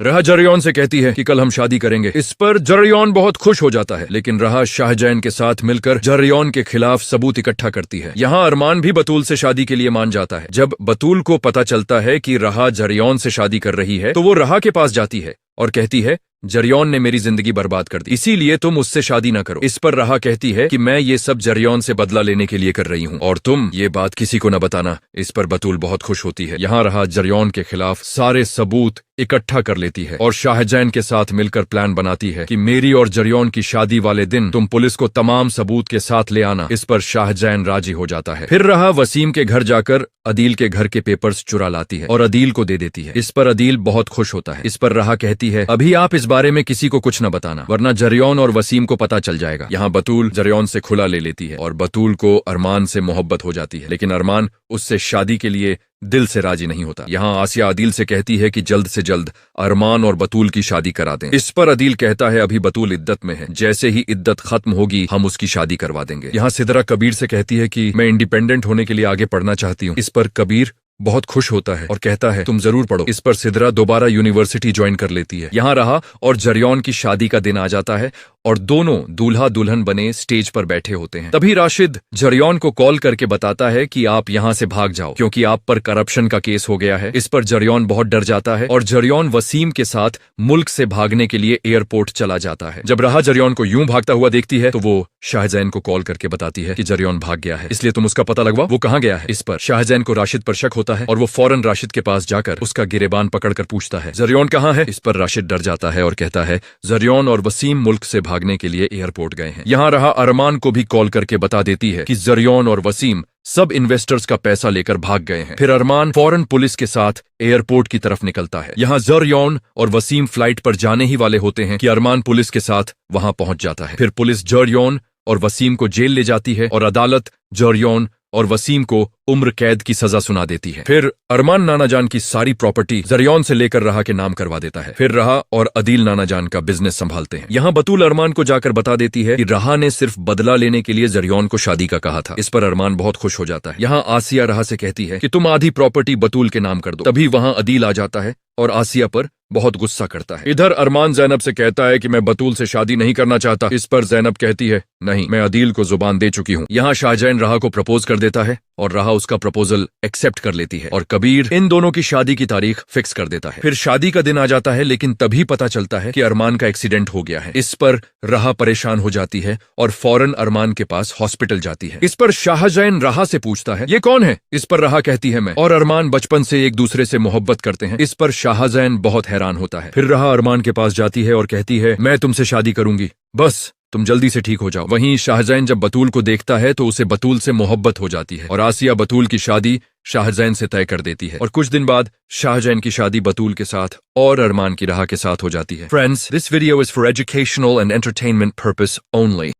रहा जरियौन से कहती है कि कल हम शादी करेंगे। इस पर जरियौन बहुत खुश हो जाता है, लेकिन रहा शाहजैन के साथ मिलकर जरियौन के खिलाफ सबूत इकट्ठा करती है। यहाँ अरमान भी बतूल से शादी के लिए मान जाता है। जब बतूल को पता चलता है कि रहा जरियौन से शादी कर रही है तो वो रहा के पास जाती है और कहती है, जरियौन ने मेरी जिंदगी बर्बाद कर दी, इसीलिए तुम उससे शादी ना करो। इस पर रहा कहती है कि मैं ये सब जरियौन से बदला लेने के लिए कर रही हूँ और तुम ये बात किसी को न बताना। इस पर बतूल बहुत खुश होती है। यहाँ रहा जरियौन के खिलाफ सारे सबूत इकट्ठा कर लेती है और शाहजैन के साथ मिलकर प्लान बनाती है कि मेरी और जरियौन की शादी वाले दिन तुम पुलिस को तमाम सबूत के साथ ले आना। इस पर शाहजैन राजी हो जाता है। फिर रहा वसीम के घर जाकर अदील के घर के पेपर्स चुरा लाती है और अदील को दे देती है। इस पर अदील बहुत खुश होता है। इस पर रहा कहती है, अभी आप इस बारे में किसी को कुछ न बताना, वरना जरियौन और वसीम को पता चल जाएगा। यहाँ बतूल जरियौन से खुला ले लेती है और बतूल को अरमान से मोहब्बत हो जाती है, लेकिन अरमान उससे शादी के लिए दिल से राजी नहीं होता। यहाँ आसिया अदील से कहती है कि जल्द से जल्द अरमान और बतूल की शादी करा दें। इस पर अदील कहता है, अभी बतूल इद्दत में है, जैसे ही इद्दत खत्म होगी हम उसकी शादी करवा देंगे। यहाँ सिदरा कबीर से कहती है कि मैं इंडिपेंडेंट होने के लिए आगे पढ़ना चाहती हूँ। इस पर कबीर बहुत खुश होता है और कहता है, तुम जरूर पढ़ो। इस पर सिदरा दोबारा यूनिवर्सिटी ज्वाइन कर लेती है। यहाँ रहा और जरियौन की शादी का दिन आ जाता है और दोनों दूल्हा दुल्हन बने स्टेज पर बैठे होते हैं। तभी राशिद जरियौन को कॉल करके बताता है कि आप यहाँ से भाग जाओ क्योंकि आप पर करप्शन का केस हो गया है। इस पर जरियौन बहुत डर जाता है और जरियौन वसीम के साथ मुल्क से भागने के लिए एयरपोर्ट चला जाता है। जब रहा जरियौन को यूं भागता हुआ देखती है तो वो शाहजैन को कॉल करके बताती है कि जरियौन भाग गया है, इसलिए तुम उसका पता लगवाओ, वो कहाँ गया है। इस पर शाहजैन को राशिद पर शक होता है और वो फौरन राशिद के पास जाकर उसका गिरेबान पकड़कर पूछता है, जरियौन कहाँ है। इस पर राशिद डर जाता है और कहता है, जरियौन और वसीम मुल्क से भागने के लिए एयरपोर्ट गए हैं। यहाँ रहा अरमान को भी कॉल करके बता देती है कि जरियौन और वसीम सब इन्वेस्टर्स का पैसा लेकर भाग गए हैं। फिर अरमान फौरन पुलिस के साथ एयरपोर्ट की तरफ निकलता है। यहाँ जरियौन और वसीम फ्लाइट पर जाने ही वाले होते हैं कि अरमान पुलिस के साथ वहां पहुंच जाता है। फिर पुलिस जरियौन और वसीम को जेल ले जाती है और अदालत जरियौन और वसीम को उम्र कैद की सजा सुना देती है। फिर अरमान नाना जान की सारी प्रॉपर्टी जरियौन से लेकर रहा के नाम करवा देता है। फिर रहा और अदील नाना जान का बिजनेस संभालते हैं। यहाँ बतूल अरमान को जाकर बता देती है कि रहा ने सिर्फ बदला लेने के लिए जरियौन को शादी का कहा था। इस पर अरमान बहुत खुश हो जाता है। यहाँ आसिया रहा से कहती है कि तुम आधी प्रॉपर्टी बतूल के नाम कर दो। तभी वहां अदील आ जाता है और आसिया पर बहुत गुस्सा करता है। इधर अरमान जैनब से कहता है कि मैं बतूल से शादी नहीं करना चाहता। इस पर जैनब कहती है, नहीं, मैं अदील को जुबान दे चुकी हूँ। यहाँ शाहजैन रहा को प्रपोज कर देता है और रहा उसका प्रपोजल एक्सेप्ट कर लेती है और कबीर इन दोनों की शादी की तारीख फिक्स कर देता है। फिर शादी का दिन आ जाता है, लेकिन तभी पता चलता है कि अरमान का एक्सीडेंट हो गया है। इस पर रहा परेशान हो जाती है और फौरन अरमान के पास हॉस्पिटल जाती है। इस पर शाहजैन रहा से पूछता है, ये कौन है। इस पर रहा कहती है, मैं और अरमान बचपन से एक दूसरे से मोहब्बत करते हैं। इस पर शाहजैन बहुत हैरान होता है। फिर रहा अरमान के पास जाती है और कहती है, मैं तुमसे शादी करूंगी, बस तुम जल्दी से ठीक हो जाओ। वहीं शाहजैन जब बतूल को देखता है तो उसे बतूल से मोहब्बत हो जाती है और आसिया बतूल की शादी शाहजैन से तय कर देती है और कुछ दिन बाद शाहजैन की शादी बतूल के साथ और अरमान की रहा के साथ हो जाती है। Friends, this video is for educational and entertainment purpose only.